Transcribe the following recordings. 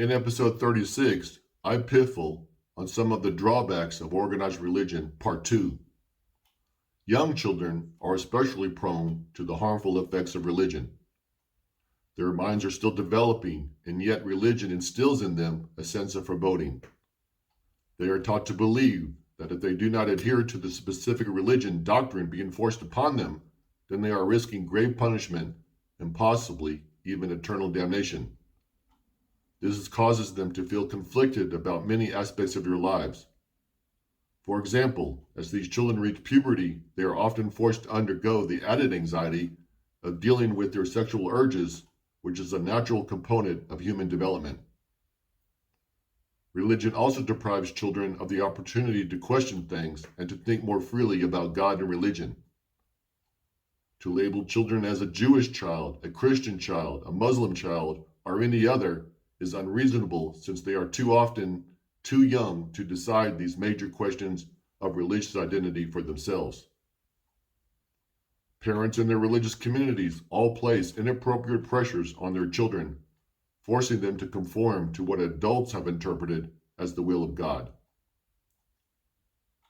In episode 36, iPiffle on some of the drawbacks of organized religion, part 2. Young children are especially prone to the harmful effects of religion. Their minds are still developing, and yet religion instills in them a sense of foreboding. They are taught to believe that if they do not adhere to the specific religion doctrine being forced upon them, then they are risking grave punishment and possibly even eternal damnation. This causes them to feel conflicted about many aspects of their lives. For example, as these children reach puberty, they are often forced to undergo the added anxiety of dealing with their sexual urges, which is a natural component of human development. Religion also deprives children of the opportunity to question things and to think more freely about God and religion. To label children as a Jewish child, a Christian child, a Muslim child, or any other is unreasonable, since they are too often too young to decide these major questions of religious identity for themselves. Parents and their religious communities all place inappropriate pressures on their children, forcing them to conform to what adults have interpreted as the will of God.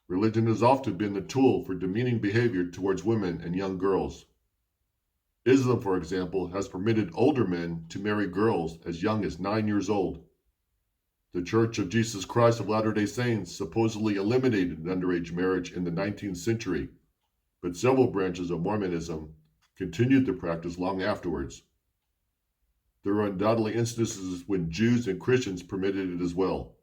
Religion has often been the tool for demeaning behavior towards women and young girls. Islam, for example, has permitted older men to marry girls as young as 9 years old. The Church of Jesus Christ of Latter-day Saints supposedly eliminated underage marriage in the 19th century, but several branches of Mormonism continued the practice long afterwards. There are undoubtedly instances when Jews and Christians permitted it as well.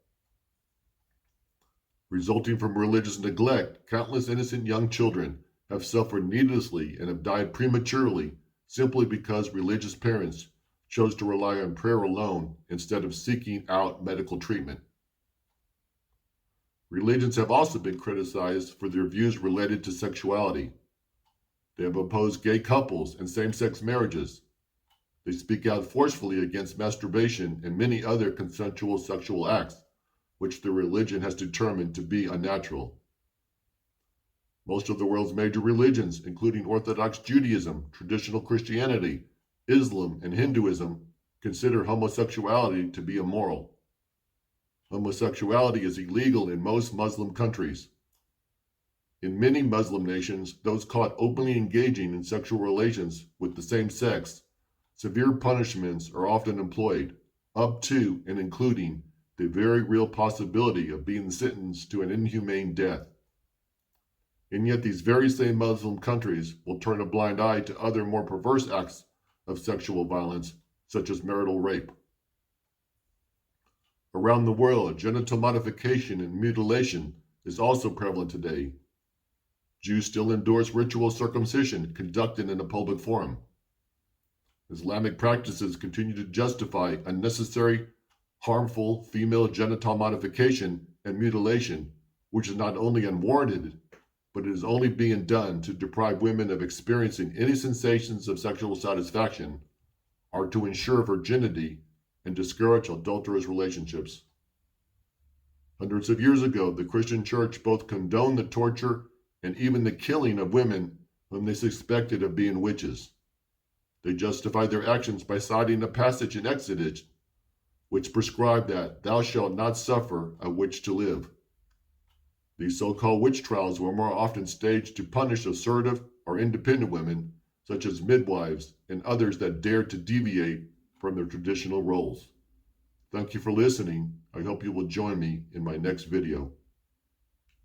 Resulting from religious neglect, countless innocent young children have suffered needlessly and have died prematurely simply because religious parents chose to rely on prayer alone instead of seeking out medical treatment. Religions have also been criticized for their views related to sexuality. They have opposed gay couples and same-sex marriages. They speak out forcefully against masturbation and many other consensual sexual acts, which their religion has determined to be unnatural. Most of the world's major religions, including Orthodox Judaism, traditional Christianity, Islam, and Hinduism, consider homosexuality to be immoral. Homosexuality is illegal in most Muslim countries. In many Muslim nations, those caught openly engaging in sexual relations with the same sex, severe punishments are often employed, up to and including the very real possibility of being sentenced to an inhumane death. And yet these very same Muslim countries will turn a blind eye to other more perverse acts of sexual violence, such as marital rape. Around the world, genital modification and mutilation is also prevalent today. Jews still endorse ritual circumcision conducted in a public forum. Islamic practices continue to justify unnecessary, harmful female genital modification and mutilation, which is not only unwarranted, but it is only being done to deprive women of experiencing any sensations of sexual satisfaction, or to ensure virginity and discourage adulterous relationships. Hundreds of years ago, the Christian Church both condoned the torture and even the killing of women whom they suspected of being witches. They justified their actions by citing a passage in Exodus, which prescribed that thou shalt not suffer a witch to live. These so-called witch trials were more often staged to punish assertive or independent women, such as midwives and others that dared to deviate from their traditional roles. Thank you for listening. I hope you will join me in my next video.